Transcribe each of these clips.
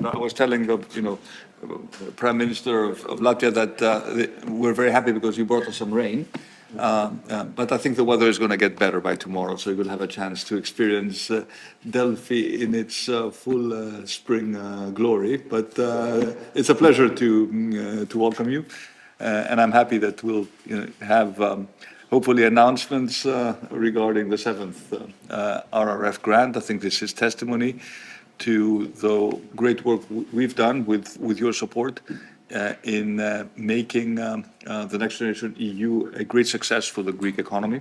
I was telling the, Prime Minister of Latvia that we're very happy because you brought us some rain. But I think the weather is going to get better by tomorrow, so you will have a chance to experience Delphi in its full spring glory. But it's a pleasure to welcome you, and I'm happy that we'll have hopefully announcements regarding the seventh RRF grant. I think this is testimony to the great work we've done with your support in making the Next Generation EU a great success for the Greek economy.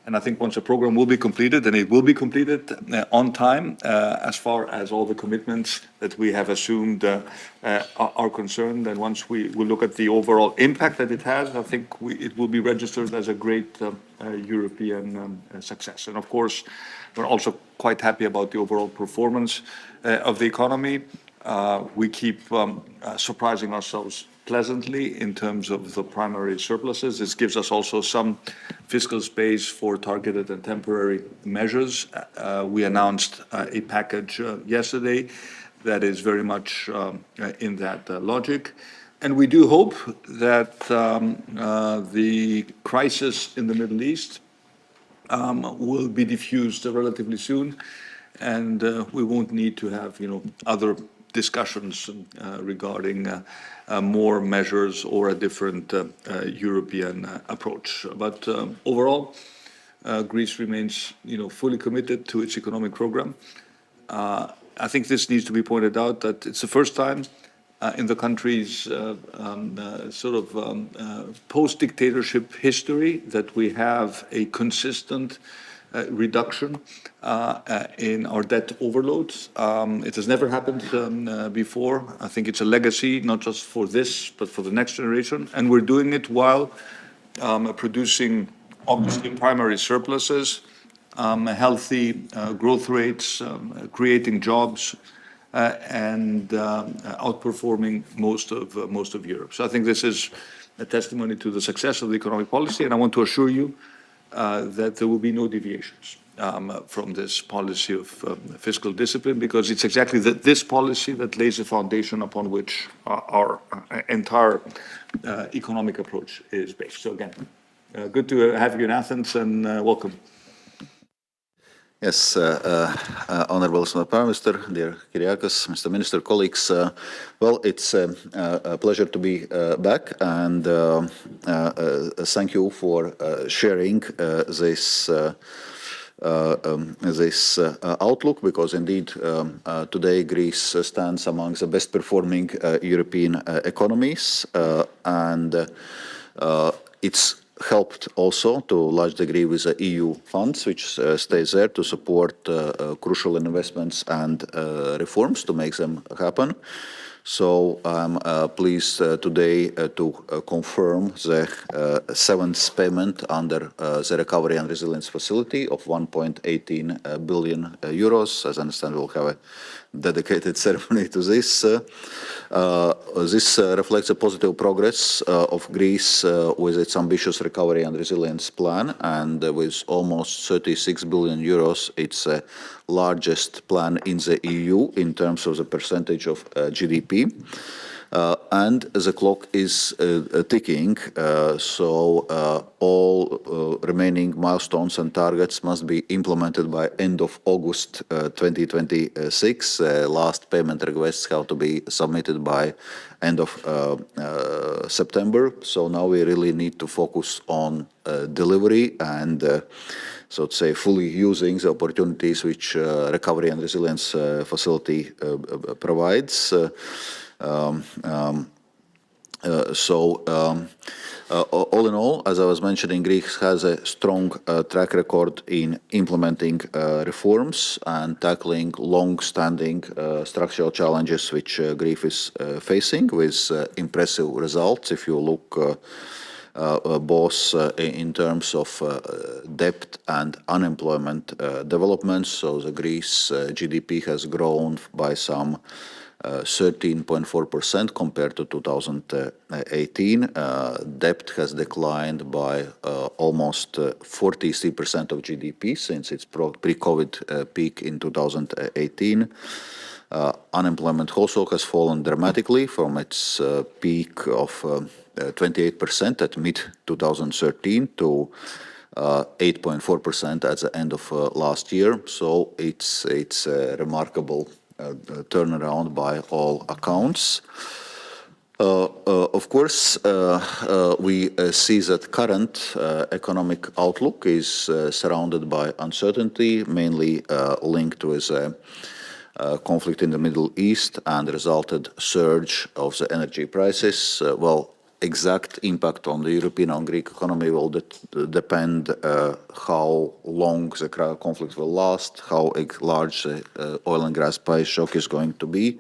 And I think once the program will be completed, and it will be completed on time, as far as all the commitments that we have assumed are concerned, and once we look at the overall impact that it has, I think it will be registered as a great European success. And of course, we're also quite happy about the overall performance of the economy. We keep surprising ourselves pleasantly in terms of the primary surpluses. This gives us also some fiscal space for targeted and temporary measures. We announced a package yesterday that is very much in that logic. And we do hope that the crisis in the Middle East will be diffused relatively soon, and we won't need to have, other discussions regarding more measures or a different European approach. But overall, Greece remains, fully committed to its economic program. I think this needs to be pointed out that it's the first time in the country's post-dictatorship history that we have a consistent reduction in our debt overloads. It has never happened before. I think it's a legacy, not just for this, but for the next generation. And we're doing it while producing, obviously, primary surpluses, healthy growth rates, creating jobs, and outperforming most of Europe. So I think this is a testimony to the success of the economic policy, and I want to assure you that there will be no deviations from this policy of fiscal discipline, because it's exactly this policy that lays the foundation upon which our entire economic approach is based. So again, good to have you in Athens, and welcome. Yes, Honourable Prime Minister, dear Kyriakos, Mr. Minister, colleagues. Well, it's a pleasure to be back, and thank you for sharing this outlook, because indeed today Greece stands among the best performing European economies, and it's helped also to a large degree with the EU funds, which stays there to support crucial investments and reforms to make them happen. So I'm pleased today to confirm the seventh payment under the Recovery and Resilience Facility of 1.18 billion euros. As I understand, we'll have a dedicated ceremony to this. This reflects a positive progress of Greece with its ambitious recovery and resilience plan, and with almost 36 billion euros, it's the largest plan in the EU in terms of the percentage of GDP. And the clock is ticking, so all remaining milestones and targets must be implemented by end of August 2026. Last payment requests have to be submitted by end of September. So now we really need to focus on delivery and so to say, fully using the opportunities which Recovery and Resilience Facility provides. All in all, as I was mentioning, Greece has a strong track record in implementing reforms and tackling long-standing structural challenges which Greece is facing, with impressive results. If you look both in terms of debt and unemployment developments, so the Greece GDP has grown by some 13.4% compared to 2018. Debt has declined by almost 43% of GDP since its pre-COVID peak in 2018. Unemployment also has fallen dramatically from its peak of 28% at mid-2013 to 8.4% at the end of last year. So it's a remarkable turnaround by all accounts. Of course, we see that current economic outlook is surrounded by uncertainty, mainly linked with conflict in the Middle East and resulted surge of the energy prices. Exact impact on the European and Greek economy will depend how long the conflict will last, how large the oil and gas price shock is going to be.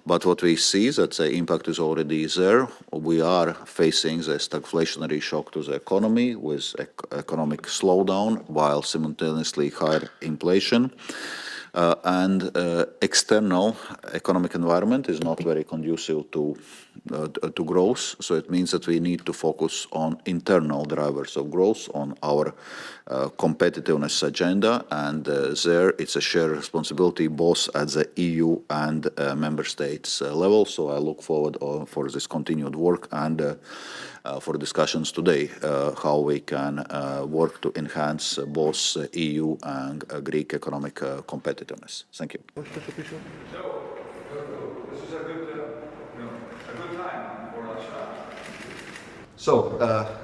But what we see is that the impact is already there. We are facing the stagflationary shock to the economy with economic slowdown while simultaneously higher inflation. And external economic environment is not very conducive to growth. So it means that we need to focus on internal drivers of growth, on our competitiveness agenda. And there it's a shared responsibility both at the EU and member states level. So I look forward for this continued work and for discussions today, how we can work to enhance both EU and Greek economic competitiveness. Thank you. So, this is a good time for us. So,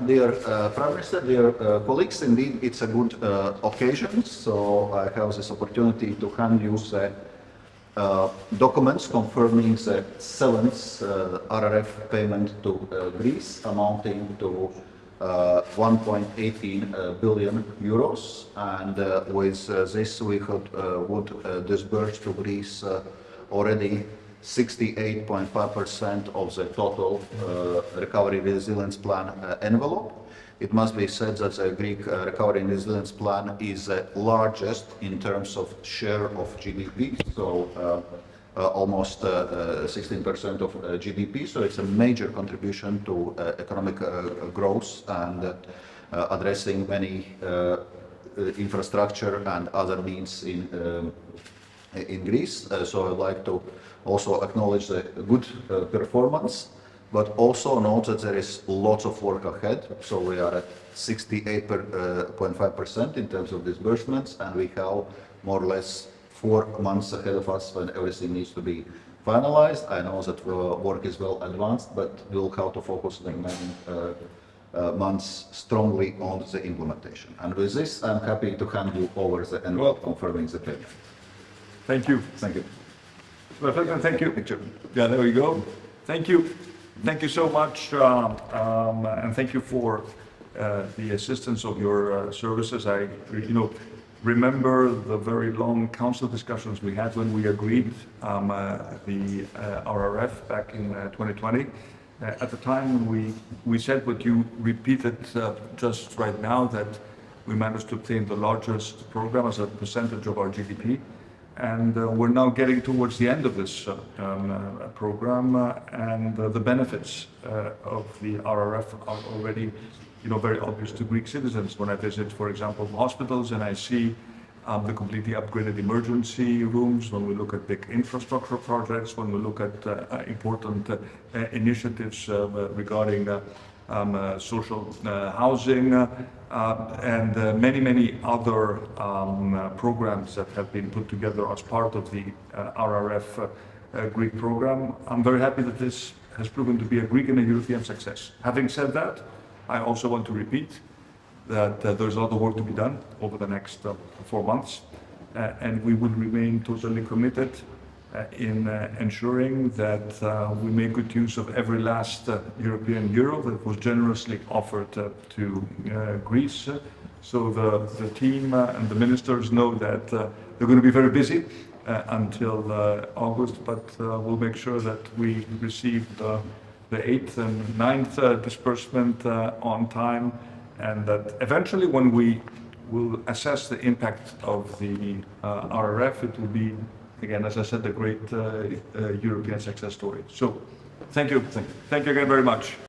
dear Prime Minister, dear colleagues, indeed it's a good occasion. So I have this opportunity to hand you the documents confirming the seventh RRF payment to Greece, amounting to 1.18 billion euros, and with this we would disburse to Greece already 68.5% of the total recovery resilience plan envelope. It must be said that the Greek recovery and resilience plan is the largest in terms of share of GDP, so almost 16% of GDP. So it's a major contribution to economic growth and addressing many infrastructure and other needs in Greece. So I'd like to also acknowledge the good performance, but also note that there is lots of work ahead. So we are at 68.5% in terms of disbursements, and we have more or less 4 months ahead of us when everything needs to be finalized. I know that work is well advanced, but we'll have to focus the remaining months strongly on the implementation. And with this, I'm happy to hand you over the envelope confirming the payment. Thank you. Thank you. Thank you. Yeah, there we go. Thank you. Thank you so much, and thank you for the assistance of your services. I, remember the very long council discussions we had when we agreed the RRF back in 2020. At the time, we said what you repeated just right now, that we managed to obtain the largest program as a percentage of our GDP. And we're now getting towards the end of this program, and the benefits of the RRF are already, very obvious to Greek citizens. When I visit, for example, hospitals and I see the completely upgraded emergency rooms, when we look at big infrastructure projects, when we look at important initiatives regarding social housing, and many other programs that have been put together as part of the RRF Greek program. I'm very happy that this has proven to be a Greek and a European success. Having said that, I also want to repeat that there's a lot of work to be done over the next 4 months, and we will remain totally committed in ensuring that we make good use of every last European euro that was generously offered to Greece. So the team and the ministers know that they're going to be very busy until August, but we'll make sure that we receive the 8th and 9th disbursement on time, and that eventually when we will assess the impact of the RRF, it will be again, as I said, a great European success story. So thank you again very much.